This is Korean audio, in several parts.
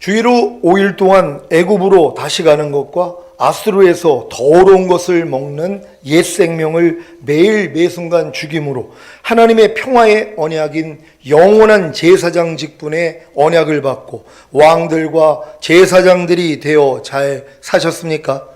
주의로 5일 동안 애굽으로 다시 가는 것과 아수르에서 더러운 것을 먹는 옛 생명을 매일 매순간 죽임으로 하나님의 평화의 언약인 영원한 제사장 직분의 언약을 받고 왕들과 제사장들이 되어 잘 사셨습니까?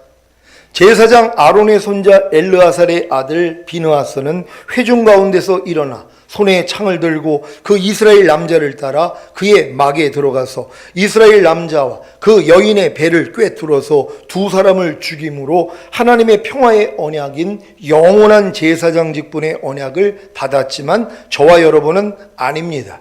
제사장 아론의 손자 엘르아살의 아들 비느하스는 회중 가운데서 일어나 손에 창을 들고 그 이스라엘 남자를 따라 그의 막에 들어가서 이스라엘 남자와 그 여인의 배를 꿰뚫어서 두 사람을 죽임으로 하나님의 평화의 언약인 영원한 제사장 직분의 언약을 받았지만 저와 여러분은 아닙니다.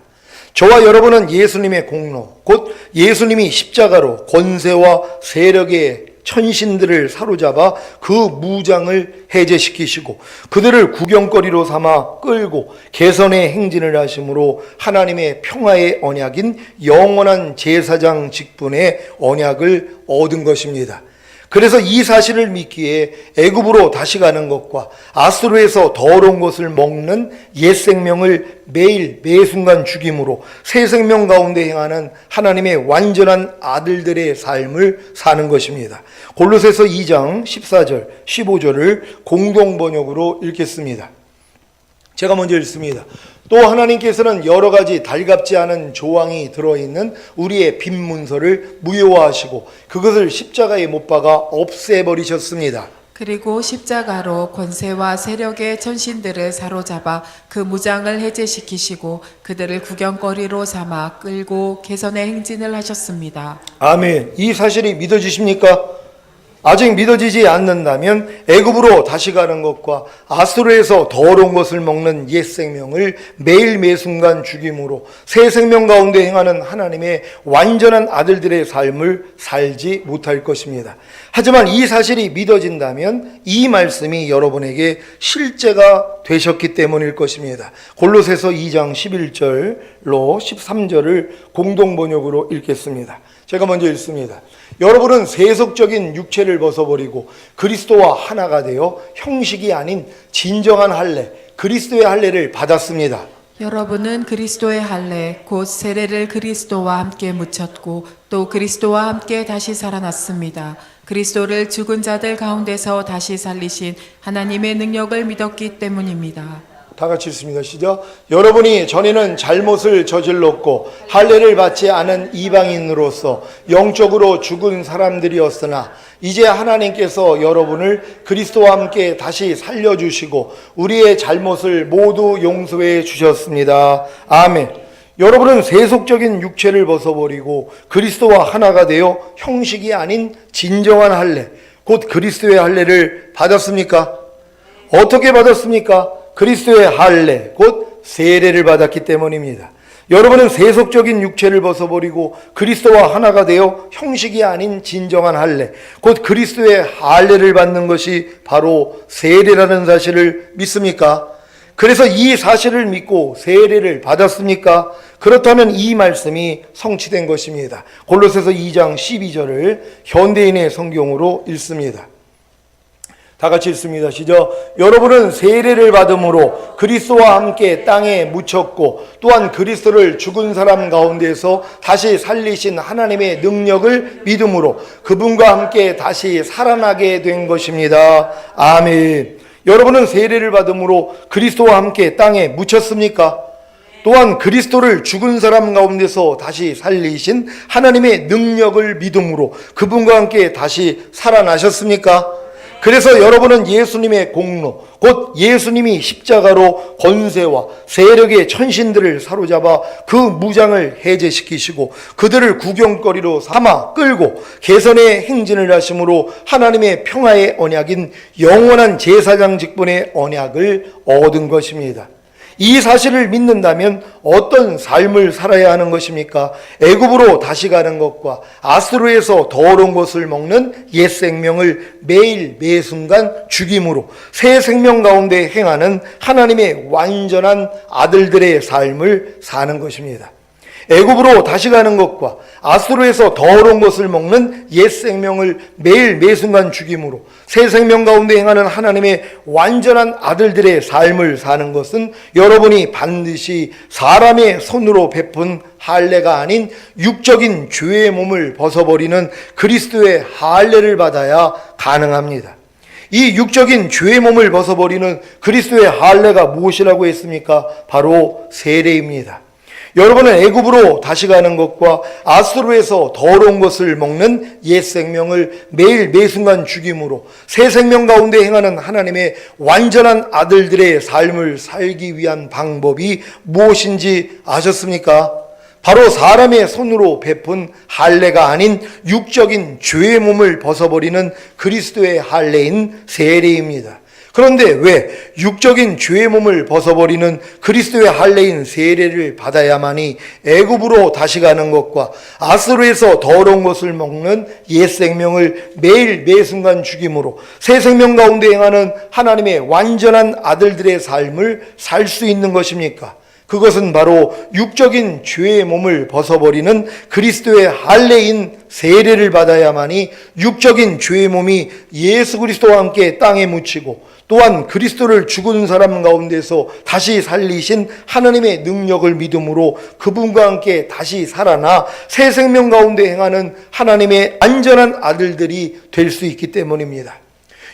저와 여러분은 예수님의 공로, 곧 예수님이 십자가로 권세와 세력의 천신들을 사로잡아 그 무장을 해제시키시고 그들을 구경거리로 삼아 끌고 개선의 행진을 하심으로 하나님의 평화의 언약인 영원한 제사장 직분의 언약을 얻은 것입니다. 그래서 이 사실을 믿기에 애굽으로 다시 가는 것과 아수르에서 더러운 것을 먹는 옛 생명을 매일 매순간 죽임으로 새 생명 가운데 행하는 하나님의 완전한 아들들의 삶을 사는 것입니다. 골로새서 2장 14절 15절을 공동 번역으로 읽겠습니다. 제가 먼저 읽습니다. 또 하나님께서는 여러 가지 달갑지 않은 조항이 들어있는 우리의 빈 문서를 무효화하시고 그것을 십자가에 못 박아 없애버리셨습니다. 그리고 십자가로 권세와 세력의 천신들을 사로잡아 그 무장을 해제시키시고 그들을 구경거리로 삼아 끌고 개선의 행진을 하셨습니다. 아멘. 이 사실이 믿어지십니까? 아직 믿어지지 않는다면 애굽으로 다시 가는 것과 아수르에서 더러운 것을 먹는 옛 생명을 매일 매순간 죽임으로 새 생명 가운데 행하는 하나님의 완전한 아들들의 삶을 살지 못할 것입니다. 하지만 이 사실이 믿어진다면 이 말씀이 여러분에게 실제가 되셨기 때문일 것입니다. 골로새서 2장 11절로 13절을 공동 번역으로 읽겠습니다. 제가 먼저 읽습니다. 여러분은 세속적인 육체를 벗어버리고 그리스도와 하나가 되어 형식이 아닌 진정한 할례, 그리스도의 할례를 받았습니다. 여러분은 그리스도의 할례 곧 세례를 그리스도와 함께 묻혔고 또 그리스도와 함께 다시 살아났습니다. 그리스도를 죽은 자들 가운데서 다시 살리신 하나님의 능력을 믿었기 때문입니다. 다 같이 읽습니다. 시작. 여러분이 전에는 잘못을 저질렀고 할례를 받지 않은 이방인으로서 영적으로 죽은 사람들이었으나 이제 하나님께서 여러분을 그리스도와 함께 다시 살려주시고 우리의 잘못을 모두 용서해 주셨습니다. 아멘. 여러분은 세속적인 육체를 벗어버리고 그리스도와 하나가 되어 형식이 아닌 진정한 할례, 곧 그리스도의 할례를 받았습니까? 어떻게 받았습니까? 그리스도의 할례, 곧 세례를 받았기 때문입니다. 여러분은 세속적인 육체를 벗어버리고 그리스도와 하나가 되어 형식이 아닌 진정한 할례, 곧 그리스도의 할례를 받는 것이 바로 세례라는 사실을 믿습니까? 그래서 이 사실을 믿고 세례를 받았습니까? 그렇다면 이 말씀이 성취된 것입니다. 골로새서 2장 12절을 현대인의 성경으로 읽습니다. 다 같이 읽습니다. 시작. 여러분은 세례를 받음으로 그리스도와 함께 땅에 묻혔고 또한 그리스도를 죽은 사람 가운데서 다시 살리신 하나님의 능력을 믿음으로 그분과 함께 다시 살아나게 된 것입니다. 아멘. 여러분은 세례를 받음으로 그리스도와 함께 땅에 묻혔습니까? 또한 그리스도를 죽은 사람 가운데서 다시 살리신 하나님의 능력을 믿음으로 그분과 함께 다시 살아나셨습니까? 그래서 여러분은 예수님의 공로, 곧 예수님이 십자가로 권세와 세력의 천신들을 사로잡아 그 무장을 해제시키시고 그들을 구경거리로 삼아 끌고 개선의 행진을 하심으로 하나님의 평화의 언약인 영원한 제사장 직분의 언약을 얻은 것입니다. 이 사실을 믿는다면 어떤 삶을 살아야 하는 것입니까? 애굽으로 다시 가는 것과 아수르에서 더러운 것을 먹는 옛 생명을 매일 매순간 죽임으로 새 생명 가운데 행하는 하나님의 완전한 아들들의 삶을 사는 것입니다. 애굽으로 다시 가는 것과 아수르에서 더러운 것을 먹는 옛 생명을 매일 매순간 죽임으로 새 생명 가운데 행하는 하나님의 완전한 아들들의 삶을 사는 것은 여러분이 반드시 사람의 손으로 베푼 할례가 아닌 육적인 죄의 몸을 벗어버리는 그리스도의 할례를 받아야 가능합니다. 이 육적인 죄의 몸을 벗어버리는 그리스도의 할례가 무엇이라고 했습니까? 바로 세례입니다. 여러분은 애굽으로 다시 가는 것과 아수르에서 더러운 것을 먹는 옛 생명을 매일 매순간 죽임으로 새 생명 가운데 행하는 하나님의 완전한 아들들의 삶을 살기 위한 방법이 무엇인지 아셨습니까? 바로 사람의 손으로 베푼 할례가 아닌 육적인 죄의 몸을 벗어버리는 그리스도의 할례인 세례입니다. 그런데 왜 육적인 죄의 몸을 벗어버리는 그리스도의 할례인 세례를 받아야만이 애굽으로 다시 가는 것과 아수르에서 더러운 것을 먹는 옛 생명을 매일 매순간 죽임으로 새 생명 가운데 행하는 하나님의 완전한 아들들의 삶을 살 수 있는 것입니까? 그것은 바로 육적인 죄의 몸을 벗어버리는 그리스도의 할례인 세례를 받아야만이 육적인 죄의 몸이 예수 그리스도와 함께 땅에 묻히고 또한 그리스도를 죽은 사람 가운데서 다시 살리신 하나님의 능력을 믿음으로 그분과 함께 다시 살아나 새 생명 가운데 행하는 하나님의 안전한 아들들이 될 수 있기 때문입니다.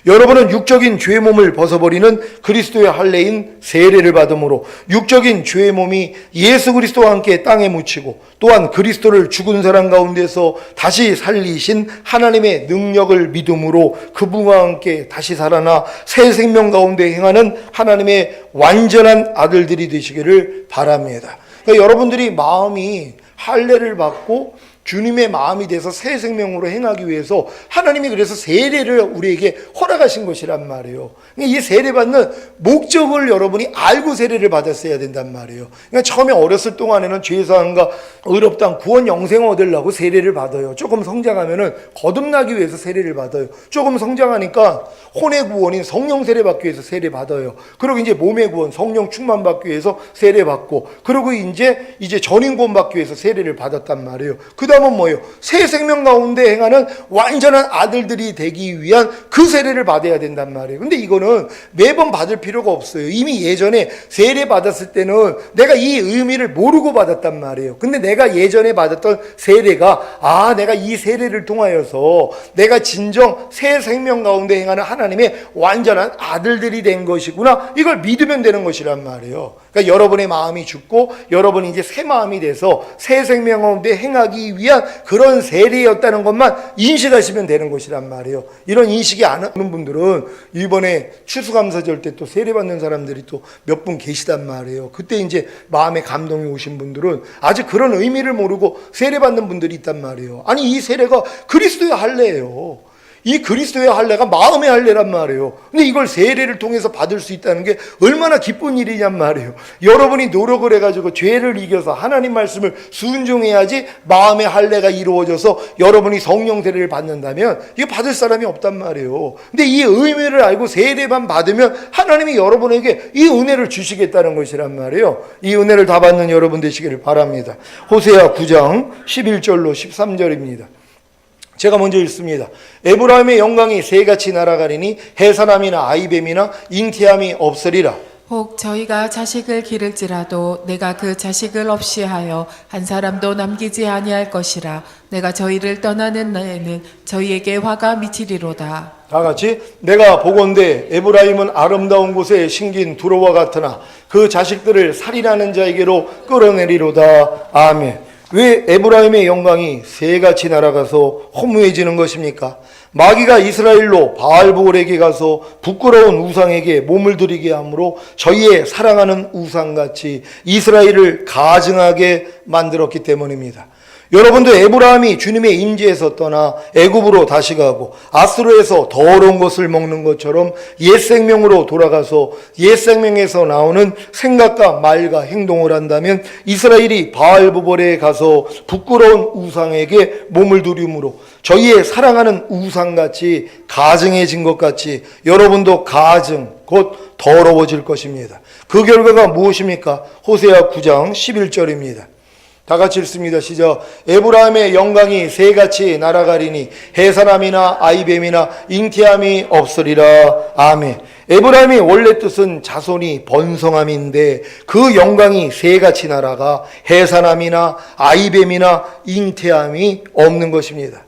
여러분은 육적인 죄의 몸을 벗어버리는 그리스도의 할례인 세례를 받음으로 육적인 죄의 몸이 예수 그리스도와 함께 땅에 묻히고 또한 그리스도를 죽은 사람 가운데서 다시 살리신 하나님의 능력을 믿음으로 그분과 함께 다시 살아나 새 생명 가운데 행하는 하나님의 완전한 아들들이 되시기를 바랍니다. 그러니까 여러분들이 마음이 할례를 받고 주님의 마음이 돼서 새 생명으로 행하기 위해서 하나님이 그래서 세례를 우리에게 허락하신 것이란 말이에요. 이 세례받는 목적을 여러분이 알고 세례를 받았어야 된단 말이에요. 그러니까 처음에 어렸을 동안에는 죄사함과 의롭다함 구원 영생 얻으려고 세례를 받아요. 조금 성장하면은 거듭나기 위해서 세례를 받아요. 조금 성장하니까 혼의 구원인 성령 세례 받기 위해서 세례 받아요. 그리고 이제 몸의 구원 성령 충만 받기 위해서 세례 받고 그리고 이제 전인 구원 받기 위해서 세례를 받았단 말이에요. 그 다음은 뭐예요? 새 생명 가운데 행하는 완전한 아들들이 되기 위한 그 세례를 받아야 된단 말이에요. 근데 이거는 매번 받을 필요가 없어요. 이미 예전에 세례 받았을 때는 내가 이 의미를 모르고 받았단 말이에요. 근데 내가 예전에 받았던 세례가 내가 이 세례를 통하여서 내가 진정 새 생명 가운데 행하는 하나님의 완전한 아들들이 된 것이구나. 이걸 믿으면 되는 것이란 말이에요. 그러니까 여러분의 마음이 죽고 여러분이 이제 새 마음이 돼서 새 생명 가운데 행하기 위한 그런 세례였다는 것만 인식하시면 되는 것이란 말이에요. 이런 인식이 안 하는 분들은 이번에 추수감사절 때 또 세례 받는 사람들이 또 몇 분 계시단 말이에요. 그때 이제 마음에 감동이 오신 분들은 아직 그런 의미를 모르고 세례 받는 분들이 있단 말이에요. 아니 이 세례가 그리스도의 할례예요. 이 그리스도의 할례가 마음의 할례란 말이에요. 근데 이걸 세례를 통해서 받을 수 있다는 게 얼마나 기쁜 일이냔 말이에요. 여러분이 노력을 해가지고 죄를 이겨서 하나님 말씀을 순종해야지 마음의 할례가 이루어져서 여러분이 성령 세례를 받는다면 이거 받을 사람이 없단 말이에요. 근데 이 의미를 알고 세례만 받으면 하나님이 여러분에게 이 은혜를 주시겠다는 것이란 말이에요. 이 은혜를 다 받는 여러분 되시기를 바랍니다. 호세아 9장 11절로 13절입니다. 제가 먼저 읽습니다. 에브라임의 영광이 새같이 날아가리니 해사람이나 아이뱀이나 잉태함이 없으리라. 혹 저희가 자식을 기를지라도 내가 그 자식을 없이 하여 한 사람도 남기지 아니할 것이라. 내가 저희를 떠나는 날에는 저희에게 화가 미치리로다. 다 같이 내가 보건대 에브라임은 아름다운 곳에 심긴 두로와 같으나 그 자식들을 살인하는 자에게로 끌어내리로다. 아멘. 왜 에브라임의 영광이 새같이 날아가서 허무해지는 것입니까? 마귀가 이스라엘로 바알보올에게 가서 부끄러운 우상에게 몸을 들이게 함으로 저희의 사랑하는 우상같이 이스라엘을 가증하게 만들었기 때문입니다. 여러분도 에브라임이 주님의 임재에서 떠나 애굽으로 다시 가고 아수르에서 더러운 것을 먹는 것처럼 옛 생명으로 돌아가서 옛 생명에서 나오는 생각과 말과 행동을 한다면 이스라엘이 바알보볼에 가서 부끄러운 우상에게 몸을 들임으로 저희의 사랑하는 우상같이 가증해진 것 같이 여러분도 가증 곧 더러워질 것입니다. 그 결과가 무엇입니까? 호세아 9장 11절입니다. 다 같이 읽습니다. 시작. 에브라임의 영광이 새같이 날아가리니 해사람이나 아이뱀이나 잉태함이 없으리라. 아멘. 에브라임의 원래 뜻은 자손이 번성함인데 그 영광이 새같이 날아가 해사람이나 아이뱀이나 잉태함이 없는 것입니다.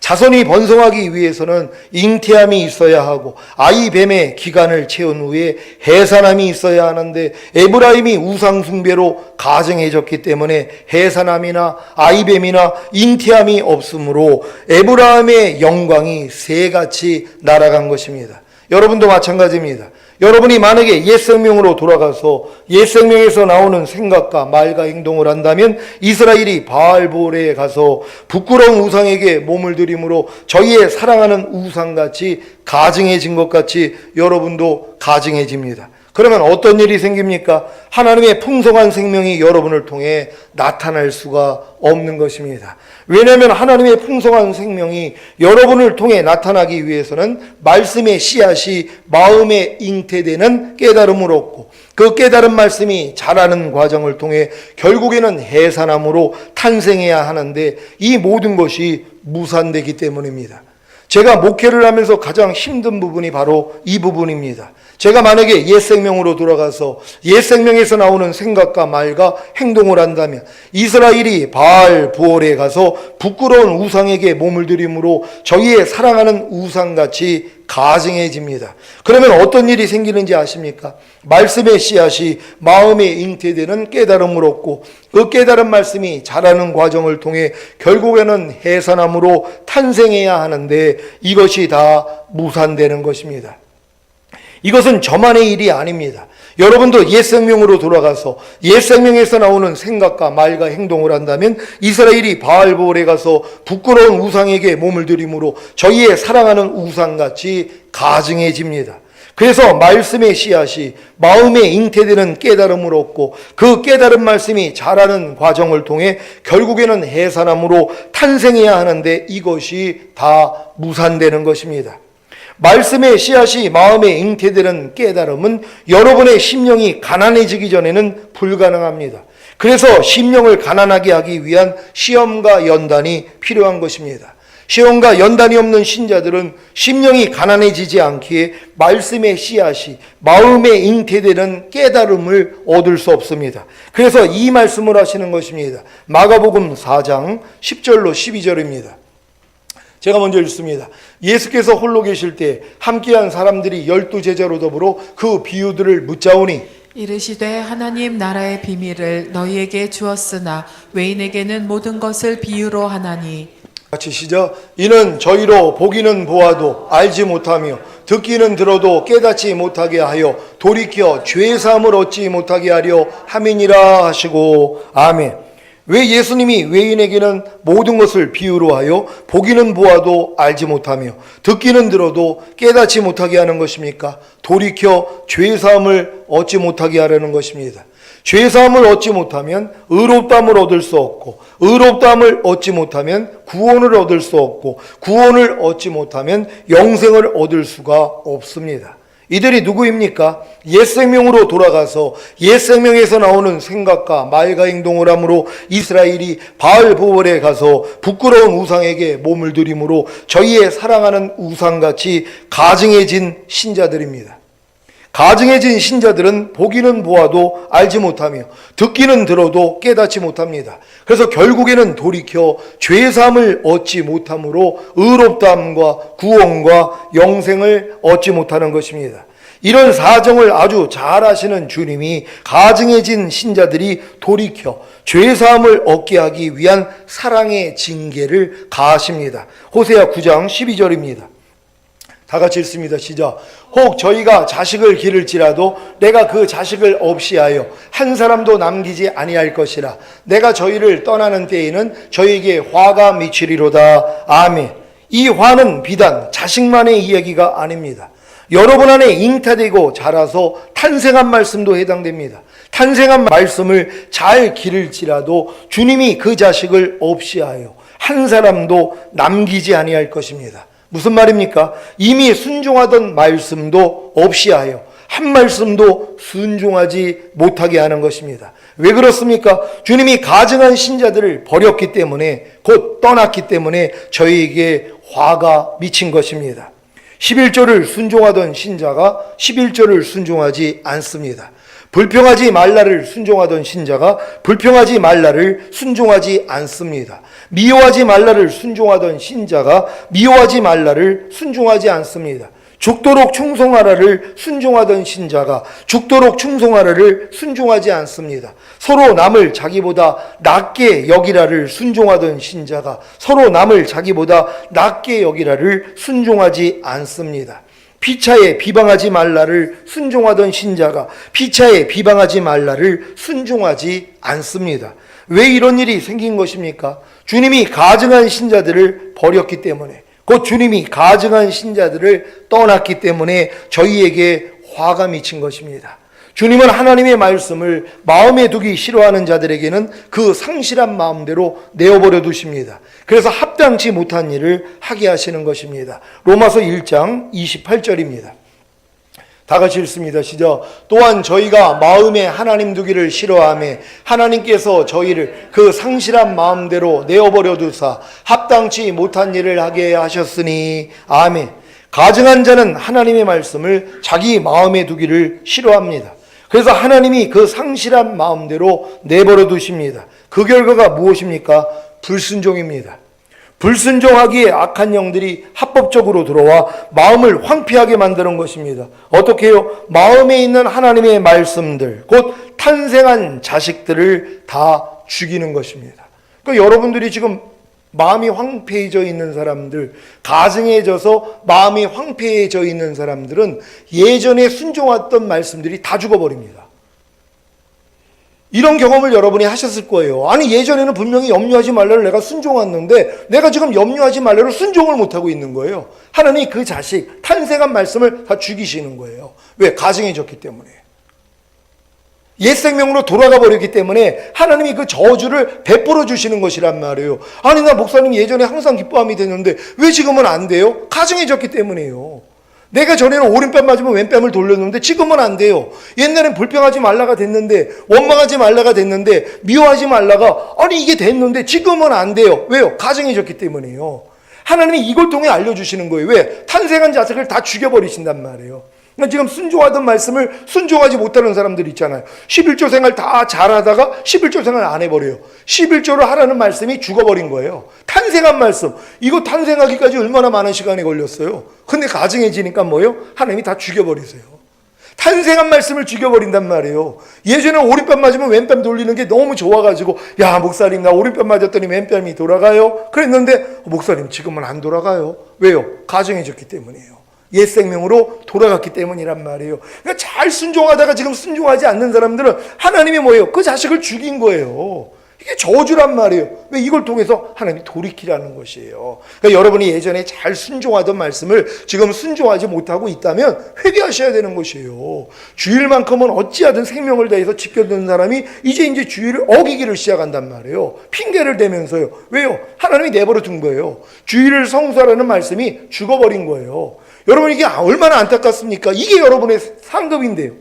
자손이 번성하기 위해서는 잉태함이 있어야 하고 아이뱀의 기간을 채운 후에 해산함이 있어야 하는데 에브라임이 우상숭배로 가증해졌기 때문에 해산함이나 아이뱀이나 잉태함이 없으므로 에브라임의 영광이 새같이 날아간 것입니다. 여러분도 마찬가지입니다. 여러분이 만약에 옛 생명으로 돌아가서 옛 생명에서 나오는 생각과 말과 행동을 한다면 이스라엘이 바알보레에 가서 부끄러운 우상에게 몸을 들임으로 저희의 사랑하는 우상같이 가증해진 것 같이 여러분도 가증해집니다. 그러면 어떤 일이 생깁니까? 하나님의 풍성한 생명이 여러분을 통해 나타날 수가 없는 것입니다. 왜냐하면 하나님의 풍성한 생명이 여러분을 통해 나타나기 위해서는 말씀의 씨앗이 마음에 잉태되는 깨달음을 얻고 그 깨달은 말씀이 자라는 과정을 통해 결국에는 해산함으로 탄생해야 하는데 이 모든 것이 무산되기 때문입니다. 제가 목회를 하면서 가장 힘든 부분이 바로 이 부분입니다. 제가 만약에 옛 생명으로 돌아가서 옛 생명에서 나오는 생각과 말과 행동을 한다면 이스라엘이 바알 부올에 가서 부끄러운 우상에게 몸을 들임으로 저희의 사랑하는 우상같이 가증해집니다. 그러면 어떤 일이 생기는지 아십니까? 말씀의 씨앗이 마음에 잉태되는 깨달음을 얻고 그 깨달은 말씀이 자라는 과정을 통해 결국에는 해산함으로 탄생해야 하는데 이것이 다 무산되는 것입니다. 이것은 저만의 일이 아닙니다. 여러분도 옛 생명으로 돌아가서 옛 생명에서 나오는 생각과 말과 행동을 한다면 이스라엘이 바알볼에 가서 부끄러운 우상에게 몸을 들임으로 저희의 사랑하는 우상같이 가증해집니다. 그래서 말씀의 씨앗이 마음에 잉태되는 깨달음을 얻고 그 깨달은 말씀이 자라는 과정을 통해 결국에는 해산함으로 탄생해야 하는데 이것이 다 무산되는 것입니다. 말씀의 씨앗이 마음에 잉태되는 깨달음은 여러분의 심령이 가난해지기 전에는 불가능합니다. 그래서 심령을 가난하게 하기 위한 시험과 연단이 필요한 것입니다. 시험과 연단이 없는 신자들은 심령이 가난해지지 않기에 말씀의 씨앗이 마음에 잉태되는 깨달음을 얻을 수 없습니다. 그래서 이 말씀을 하시는 것입니다. 마가복음 4장 10절로 12절입니다. 제가 먼저 읽습니다. 예수께서 홀로 계실 때 함께한 사람들이 12제자로 더불어 그 비유들을 묻자오니 이르시되 하나님 나라의 비밀을 너희에게 주었으나 외인에게는 모든 것을 비유로 하나니 같이 시작. 이는 저희로 보기는 보아도 알지 못하며 듣기는 들어도 깨닫지 못하게 하여 돌이켜 죄사함을 얻지 못하게 하려 함이니라 하시고 아멘. 왜 예수님이 외인에게는 모든 것을 비유로 하여 보기는 보아도 알지 못하며 듣기는 들어도 깨닫지 못하게 하는 것입니까? 돌이켜 죄사함을 얻지 못하게 하려는 것입니다. 죄사함을 얻지 못하면 의롭다함을 얻을 수 없고 의롭다함을 얻지 못하면 구원을 얻을 수 없고 구원을 얻지 못하면 영생을 얻을 수가 없습니다. 이들이 누구입니까? 옛 생명으로 돌아가서 옛 생명에서 나오는 생각과 말과 행동을 함으로 이스라엘이 바알보올에 가서 부끄러운 우상에게 몸을 들임으로 저희의 사랑하는 우상같이 가증해진 신자들입니다. 가증해진 신자들은 보기는 보아도 알지 못하며 듣기는 들어도 깨닫지 못합니다. 그래서 결국에는 돌이켜 죄사함을 얻지 못함으로 의롭다함과 구원과 영생을 얻지 못하는 것입니다. 이런 사정을 아주 잘 아시는 주님이 가증해진 신자들이 돌이켜 죄사함을 얻게 하기 위한 사랑의 징계를 가하십니다. 호세아 9장 12절입니다. 다 같이 읽습니다. 시작. 혹 저희가 자식을 기를지라도 내가 그 자식을 없이하여 한 사람도 남기지 아니할 것이라. 내가 저희를 떠나는 때에는 저희에게 화가 미치리로다. 아멘. 이 화는 비단 자식만의 이야기가 아닙니다. 여러분 안에 잉태되고 자라서 탄생한 말씀도 해당됩니다. 탄생한 말씀을 잘 기를지라도 주님이 그 자식을 없이하여 한 사람도 남기지 아니할 것입니다. 무슨 말입니까? 이미 순종하던 말씀도 없이하여 한 말씀도 순종하지 못하게 하는 것입니다. 왜 그렇습니까? 주님이 가증한 신자들을 버렸기 때문에, 곧 떠났기 때문에 저희에게 화가 미친 것입니다. 11조를 순종하던 신자가 11조를 순종하지 않습니다. 불평하지 말라를 순종하던 신자가 불평하지 말라를 순종하지 않습니다. 미워하지 말라를 순종하던 신자가 미워하지 말라를 순종하지 않습니다. 죽도록 충성하라를 순종하던 신자가 죽도록 충성하라를 순종하지 않습니다. 서로 남을 자기보다 낮게 여기라를 순종하던 신자가 서로 남을 자기보다 낮게 여기라를 순종하지 않습니다. 피차에 비방하지 말라를 순종하던 신자가 피차에 비방하지 말라를 순종하지 않습니다. 왜 이런 일이 생긴 것입니까? 주님이 가증한 신자들을 버렸기 때문에, 곧 주님이 가증한 신자들을 떠났기 때문에 저희에게 화가 미친 것입니다. 주님은 하나님의 말씀을 마음에 두기 싫어하는 자들에게는 그 상실한 마음대로 내어버려 두십니다. 그래서 합당치 못한 일을 하게 하시는 것입니다. 로마서 1장 28절입니다. 다 같이 읽습니다. 시작. 또한 저희가 마음에 하나님 두기를 싫어하며 하나님께서 저희를 그 상실한 마음대로 내어버려 두사 합당치 못한 일을 하게 하셨으니 아멘. 가증한 자는 하나님의 말씀을 자기 마음에 두기를 싫어합니다. 그래서 하나님이 그 상실한 마음대로 내버려 두십니다. 그 결과가 무엇입니까? 불순종입니다. 불순종하기에 악한 영들이 합법적으로 들어와 마음을 황폐하게 만드는 것입니다. 어떻게 해요? 마음에 있는 하나님의 말씀들, 곧 탄생한 자식들을 다 죽이는 것입니다. 그러니까 여러분들이 지금 마음이 황폐해져 있는 사람들, 가증해져서 마음이 황폐해져 있는 사람들은 예전에 순종했던 말씀들이 다 죽어버립니다. 이런 경험을 여러분이 하셨을 거예요. 아니, 예전에는 분명히 염려하지 말라를 내가 순종했는데 내가 지금 염려하지 말라를 순종을 못하고 있는 거예요. 하나님이 그 자식, 탄생한 말씀을 다 죽이시는 거예요. 왜? 가증해졌기 때문에. 옛 생명으로 돌아가 버렸기 때문에 하나님이 그 저주를 베풀어 주시는 것이란 말이에요. 아니, 나 목사님 예전에 항상 기뻐함이 됐는데 왜 지금은 안 돼요? 가증해졌기 때문이에요. 내가 전에는 오른뺨 맞으면 왼뺨을 돌렸는데 지금은 안 돼요. 옛날엔 불평하지 말라가 됐는데, 원망하지 말라가 됐는데, 미워하지 말라가, 아니 이게 됐는데 지금은 안 돼요. 왜요? 가증해졌기 때문이에요. 하나님이 이걸 통해 알려주시는 거예요. 왜? 탄생한 자식을 다 죽여버리신단 말이에요. 그러니까 지금 순종하던 말씀을 순종하지 못하는 사람들 있잖아요. 11조 생활 다 잘하다가 11조 생활 안 해버려요. 11조를 하라는 말씀이 죽어버린 거예요. 탄생한 말씀, 이거 탄생하기까지 얼마나 많은 시간이 걸렸어요. 근데 가증해지니까 뭐예요? 하나님이 다 죽여버리세요. 탄생한 말씀을 죽여버린단 말이에요. 예전에 오른뺨 맞으면 왼뺨 돌리는 게 너무 좋아가지고, 야 목사님 나 오른뺨 맞았더니 왼뺨이 돌아가요. 그랬는데 목사님 지금은 안 돌아가요. 왜요? 가증해졌기 때문이에요. 옛 생명으로 돌아갔기 때문이란 말이에요. 그러니까 잘 순종하다가 지금 순종하지 않는 사람들은 하나님이 뭐예요? 그 자식을 죽인 거예요. 이게 저주란 말이에요. 왜? 이걸 통해서 하나님이 돌이키라는 것이에요. 그러니까 여러분이 예전에 잘 순종하던 말씀을 지금 순종하지 못하고 있다면 회개하셔야 되는 것이에요. 주일만큼은 어찌하든 생명을 다해서 지켜드는 사람이 이제 주일을 어기기를 시작한단 말이에요. 핑계를 대면서요. 왜요? 하나님이 내버려 둔 거예요. 주일을 성수하라는 말씀이 죽어버린 거예요. 여러분 이게 얼마나 안타깝습니까? 이게 여러분의 상급인데요.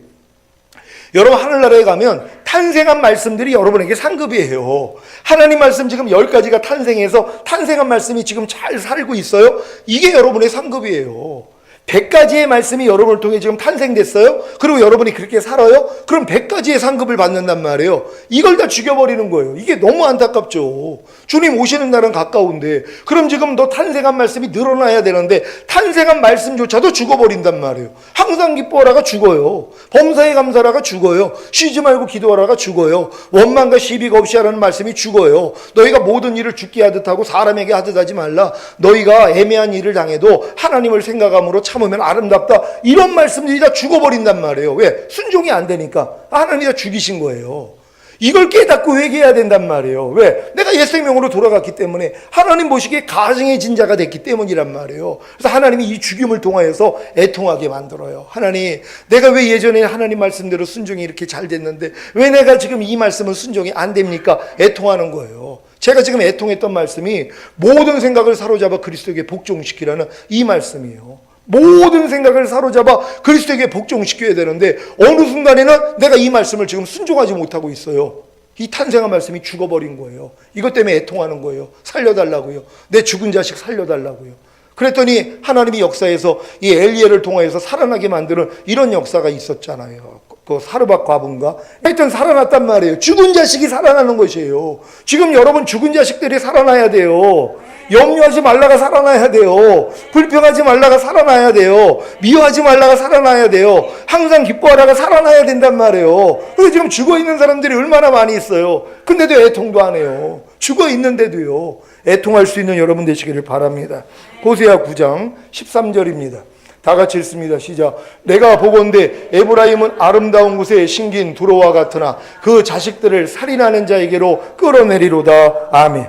여러분 하늘나라에 가면 탄생한 말씀들이 여러분에게 상급이에요. 하나님 말씀 지금 10가지가 탄생해서 탄생한 말씀이 지금 잘 살고 있어요. 이게 여러분의 상급이에요. 100가지의 말씀이 여러분을 통해 지금 탄생됐어요. 그리고 여러분이 그렇게 살아요. 그럼 100가지의 상급을 받는단 말이에요. 이걸 다 죽여버리는 거예요. 이게 너무 안타깝죠. 주님 오시는 날은 가까운데 그럼 지금 너 탄생한 말씀이 늘어나야 되는데 탄생한 말씀조차도 죽어버린단 말이에요. 항상 기뻐하라가 죽어요. 범사에 감사하라가 죽어요. 쉬지 말고 기도하라가 죽어요. 원망과 시비가 없이 하라는 말씀이 죽어요. 너희가 모든 일을 죽게 하듯 하고 사람에게 하듯 하지 말라. 너희가 애매한 일을 당해도 하나님을 생각함으로 참으면 아름답다. 이런 말씀들이 다 죽어버린단 말이에요. 왜? 순종이 안 되니까 하나님이 다 죽이신 거예요. 이걸 깨닫고 회개해야 된단 말이에요. 왜? 내가 옛 생명으로 돌아갔기 때문에 하나님 보시기에 가증해진 자가 됐기 때문이란 말이에요. 그래서 하나님이 이 죽임을 통하여서 애통하게 만들어요. 하나님, 내가 왜 예전에 하나님 말씀대로 순종이 이렇게 잘 됐는데 왜 내가 지금 이 말씀은 순종이 안 됩니까? 애통하는 거예요. 제가 지금 애통했던 말씀이 모든 생각을 사로잡아 그리스도에게 복종시키라는 이 말씀이에요. 모든 생각을 사로잡아 그리스도에게 복종시켜야 되는데 어느 순간에는 내가 이 말씀을 지금 순종하지 못하고 있어요. 이 탄생한 말씀이 죽어버린 거예요. 이것 때문에 애통하는 거예요. 살려달라고요. 내 죽은 자식 살려달라고요. 그랬더니 하나님이 역사에서 이 엘리야를 통하여서 살아나게 만드는 이런 역사가 있었잖아요. 그 사르밧 과부인가? 하여튼 살아났단 말이에요. 죽은 자식이 살아나는 것이에요. 지금 여러분 죽은 자식들이 살아나야 돼요. 염려하지 말라가 살아나야 돼요. 불평하지 말라가 살아나야 돼요. 미워하지 말라가 살아나야 돼요. 항상 기뻐하라가 살아나야 된단 말이에요. 그래서 지금 죽어있는 사람들이 얼마나 많이 있어요. 근데도 애통도 안 해요. 죽어있는데도요. 애통할 수 있는 여러분 되시기를 바랍니다. 호세아 9장 13절입니다. 다 같이 읽습니다. 시작. 내가 보건대 에브라임은 아름다운 곳에 심긴 두로와 같으나 그 자식들을 살인하는 자에게로 끌어내리로다. 아멘.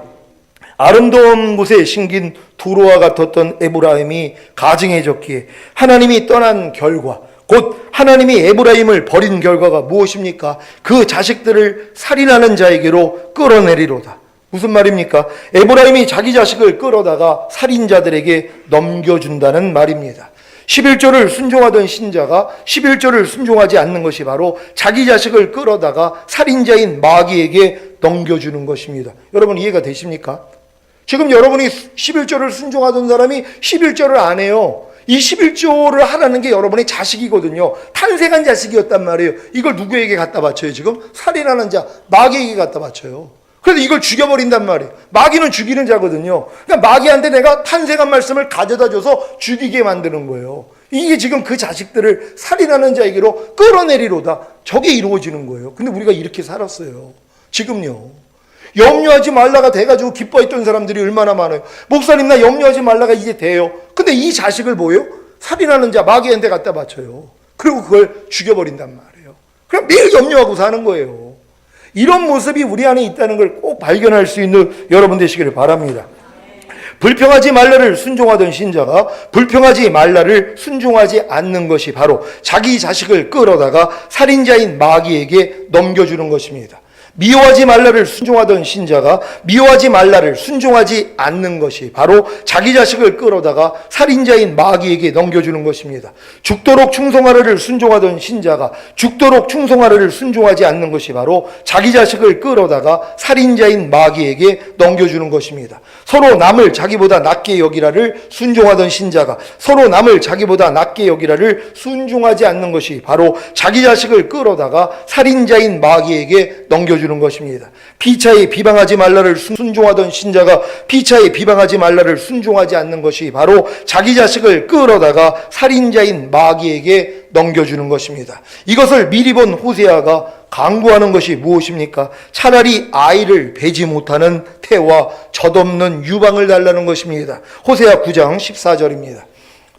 아름다운 곳에 심긴 두로와 같았던 에브라임이 가증해졌기에 하나님이 떠난 결과, 곧 하나님이 에브라임을 버린 결과가 무엇입니까? 그 자식들을 살인하는 자에게로 끌어내리로다. 무슨 말입니까? 에브라임이 자기 자식을 끌어다가 살인자들에게 넘겨준다는 말입니다. 11조를 순종하던 신자가 11조를 순종하지 않는 것이 바로 자기 자식을 끌어다가 살인자인 마귀에게 넘겨주는 것입니다. 여러분 이해가 되십니까? 지금 여러분이 11조를 순종하던 사람이 11조를 안 해요. 이 11조를 하라는 게 여러분의 자식이거든요. 탄생한 자식이었단 말이에요. 이걸 누구에게 갖다 바쳐요? 지금 살인하는 자 마귀에게 갖다 바쳐요. 그래서 이걸 죽여버린단 말이에요. 마귀는 죽이는 자거든요. 그러니까 마귀한테 내가 탄생한 말씀을 가져다 줘서 죽이게 만드는 거예요. 이게 지금 그 자식들을 살인하는 자에게로 끌어내리로다. 저게 이루어지는 거예요. 근데 우리가 이렇게 살았어요. 지금요. 염려하지 말라가 돼가지고 기뻐했던 사람들이 얼마나 많아요. 목사님 나 염려하지 말라가 이제 돼요. 근데 이 자식을 뭐예요? 살인하는 자 마귀한테 갖다 바쳐요. 그리고 그걸 죽여버린단 말이에요. 그럼 매일 염려하고 사는 거예요. 이런 모습이 우리 안에 있다는 걸 꼭 발견할 수 있는 여러분 되시기를 바랍니다. 불평하지 말라를 순종하던 신자가 불평하지 말라를 순종하지 않는 것이 바로 자기 자식을 끌어다가 살인자인 마귀에게 넘겨주는 것입니다. 미워하지 말라를 순종하던 신자가 미워하지 말라를 순종하지 않는 것이 바로 자기 자식을 끌어다가 살인자인 마귀에게 넘겨주는 것입니다. 죽도록 충성하라를 순종하던 신자가 죽도록 충성하라를 순종하지 않는 것이 바로 자기 자식을 끌어다가 살인자인 마귀에게 넘겨주는 것입니다. 서로 남을 자기보다 낮게 여기라를 순종하던 신자가 서로 남을 자기보다 낮게 여기라를 순종하지 않는 것이 바로 자기 자식을 끌어다가 살인자인 마귀에게 넘겨주는 것입니다. 피차에 비방하지 말라를 순종하던 신자가 피차에 비방하지 말라를 순종하지 않는 것이 바로 자기 자식을 끌어다가 살인자인 마귀에게 넘겨주는 것입니다. 이것을 미리 본 호세아가 강구하는 것이 무엇입니까? 차라리 아이를 베지 못하는 태와 젖없는 유방을 달라는 것입니다. 호세아 9장 14절입니다.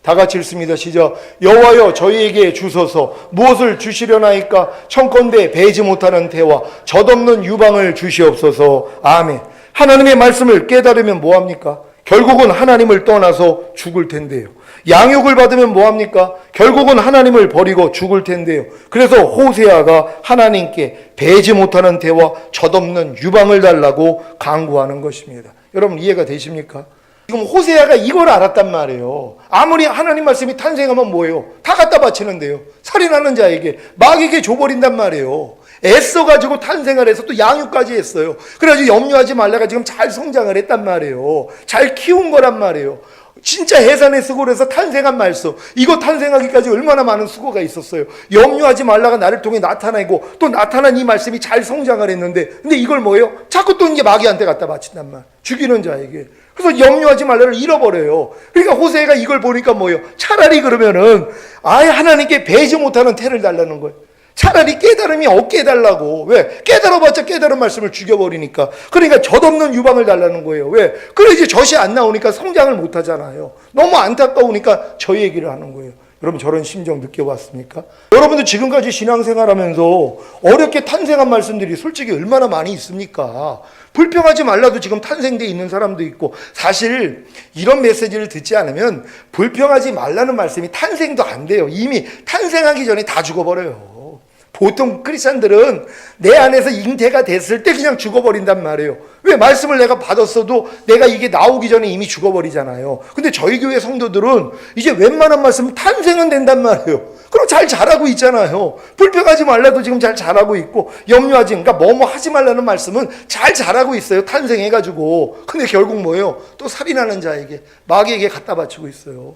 다 같이 읽습니다. 시작. 여호와여 저희에게 주소서. 무엇을 주시려나이까? 청컨대 베지 못하는 태와 젖없는 유방을 주시옵소서. 아멘. 하나님의 말씀을 깨달으면 뭐합니까? 결국은 하나님을 떠나서 죽을 텐데요. 양육을 받으면 뭐합니까? 결국은 하나님을 버리고 죽을 텐데요. 그래서 호세아가 하나님께 베지 못하는 태와 젖없는 유방을 달라고 강구하는 것입니다. 여러분 이해가 되십니까? 지금 호세아가 이걸 알았단 말이에요. 아무리 하나님 말씀이 탄생하면 뭐예요? 다 갖다 바치는데요. 살인하는 자에게 마귀에게 줘버린단 말이에요. 애써가지고 탄생을 해서 또 양육까지 했어요. 그래가지고 염려하지 말라가 지금 잘 성장을 했단 말이에요. 잘 키운 거란 말이에요. 진짜 해산의 수고를 해서 탄생한 말씀, 이거 탄생하기까지 얼마나 많은 수고가 있었어요. 염려하지 말라가 나를 통해 나타나고 또 나타난 이 말씀이 잘 성장을 했는데, 근데 이걸 뭐예요? 자꾸 또 이제 마귀한테 갖다 바친단 말, 죽이는 자에게. 그래서 염려하지 말라를 잃어버려요. 그러니까 호세가 이걸 보니까 뭐예요? 차라리 그러면은 아예 하나님께 배지 못하는 태를 달라는 거예요. 차라리 깨달음이 없게 해달라고. 왜? 깨달아봤자 깨달은 말씀을 죽여버리니까. 그러니까 젖없는 유방을 달라는 거예요. 왜? 그래야지 젖이 안 나오니까 성장을 못하잖아요. 너무 안타까우니까 저 얘기를 하는 거예요. 여러분 저런 심정 느껴봤습니까? 여러분들 지금까지 신앙생활하면서 어렵게 탄생한 말씀들이 솔직히 얼마나 많이 있습니까? 불평하지 말라도 지금 탄생돼 있는 사람도 있고, 사실 이런 메시지를 듣지 않으면 불평하지 말라는 말씀이 탄생도 안 돼요. 이미 탄생하기 전에 다 죽어버려요. 보통 크리스찬들은 내 안에서 잉태가 됐을 때 그냥 죽어버린단 말이에요. 왜? 말씀을 내가 받았어도 내가 이게 나오기 전에 이미 죽어버리잖아요. 근데 저희 교회 성도들은 이제 웬만한 말씀 탄생은 된단 말이에요. 그럼 잘 자라고 있잖아요. 불평하지 말라도 지금 잘 자라고 있고, 염려하지, 그러니까 뭐뭐 하지 말라는 말씀은 잘 자라고 있어요. 탄생해가지고. 근데 결국 뭐예요? 또 살인하는 자에게, 마귀에게 갖다 바치고 있어요.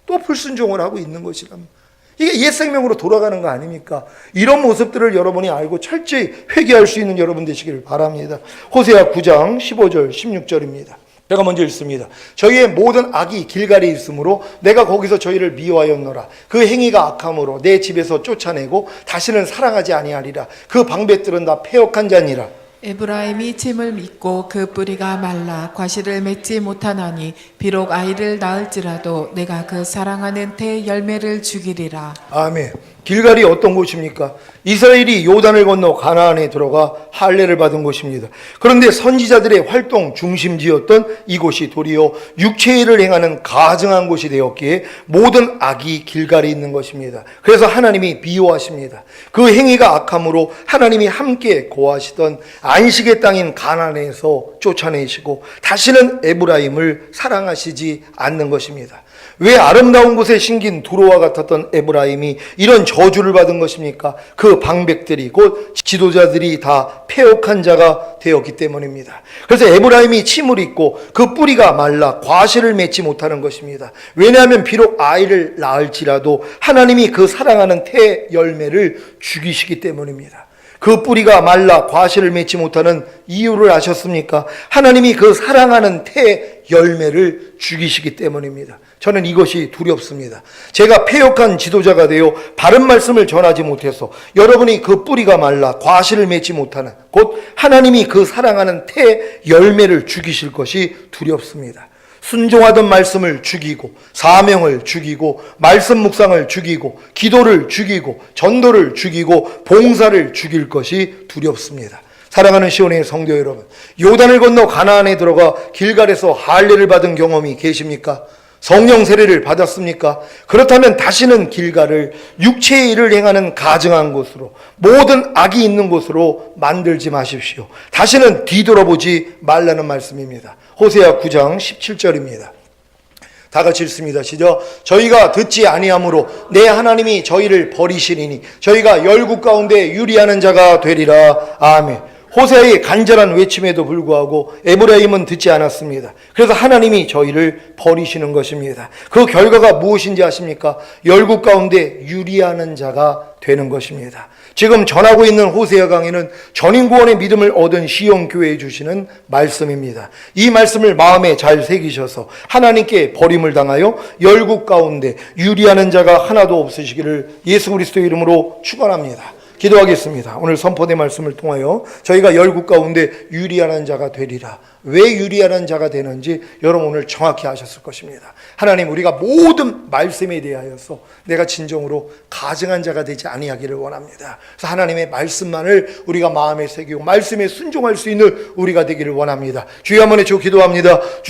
또 불순종을 하고 있는 것이랍니다. 이게 옛 생명으로 돌아가는 거 아닙니까? 이런 모습들을 여러분이 알고 철저히 회개할 수 있는 여러분 되시기를 바랍니다. 호세아 9장 15절 16절입니다. 제가 먼저 읽습니다. 저희의 모든 악이 길갈에 있으므로 내가 거기서 저희를 미워하였노라. 그 행위가 악함으로 내 집에서 쫓아내고 다시는 사랑하지 아니하리라. 그 방백들은 다 패역한 자니라. 에브라임이 짐을 믿고 그 뿌리가 말라 과실을 맺지 못하나니 비록 아이를 낳을지라도 내가 그 사랑하는 태 열매를 죽이리라. 아멘. 길갈이 어떤 곳입니까? 이스라엘이 요단을 건너 가나안에 들어가 할례를 받은 곳입니다. 그런데 선지자들의 활동 중심지였던 이곳이 도리어 육체일을 행하는 가증한 곳이 되었기에 모든 악이 길갈에 있는 것입니다. 그래서 하나님이 미워하십니다. 그 행위가 악함으로 하나님이 함께 거하시던 안식의 땅인 가나안에서 쫓아내시고 다시는 에브라임을 사랑하시지 않는 것입니다. 왜 아름다운 곳에 심긴 두로와 같았던 에브라임이 이런 저주를 받은 것입니까? 그 방백들이 곧 지도자들이 다 패역한 자가 되었기 때문입니다. 그래서 에브라임이 침을 입고 그 뿌리가 말라 과실을 맺지 못하는 것입니다. 왜냐하면 비록 아이를 낳을지라도 하나님이 그 사랑하는 태 열매를 죽이시기 때문입니다. 그 뿌리가 말라 과실을 맺지 못하는 이유를 아셨습니까? 하나님이 그 사랑하는 태 열매를 죽이시기 때문입니다. 저는 이것이 두렵습니다. 제가 패역한 지도자가 되어 바른 말씀을 전하지 못해서 여러분이 그 뿌리가 말라 과실을 맺지 못하는 곧 하나님이 그 사랑하는 태 열매를 죽이실 것이 두렵습니다. 순종하던 말씀을 죽이고 사명을 죽이고 말씀 묵상을 죽이고 기도를 죽이고 전도를 죽이고 봉사를 죽일 것이 두렵습니다. 사랑하는 시온의 성도 여러분, 요단을 건너 가나안에 들어가 길갈에서 할례를 받은 경험이 계십니까? 성령 세례를 받았습니까? 그렇다면 다시는 길갈을 육체의 일을 행하는 가증한 곳으로 모든 악이 있는 곳으로 만들지 마십시오. 다시는 뒤돌아보지 말라는 말씀입니다. 호세아 9장 17절입니다. 다 같이 읽습니다. 시작. 저희가 듣지 아니하므로 내 하나님이 저희를 버리시리니 저희가 열국 가운데 유리하는 자가 되리라. 아멘. 호세아의 간절한 외침에도 불구하고 에브라임은 듣지 않았습니다. 그래서 하나님이 저희를 버리시는 것입니다. 그 결과가 무엇인지 아십니까? 열국 가운데 유리하는 자가 되는 것입니다. 지금 전하고 있는 호세아 강의는 전인구원의 믿음을 얻은 시온교회에 주시는 말씀입니다. 이 말씀을 마음에 잘 새기셔서 하나님께 버림을 당하여 열국 가운데 유리하는 자가 하나도 없으시기를 예수 그리스도의 이름으로 축원합니다. 기도하겠습니다. 오늘 선포된 말씀을 통하여 저희가 열국 가운데 유리하는 자가 되리라. 왜 유리하는 자가 되는지 여러분 오늘 정확히 아셨을 것입니다. 하나님, 우리가 모든 말씀에 대하여서 내가 진정으로 가증한 자가 되지 아니하기를 원합니다. 그래서 하나님의 말씀만을 우리가 마음에 새기고 말씀에 순종할 수 있는 우리가 되기를 원합니다. 주여 한번 주 기도합니다.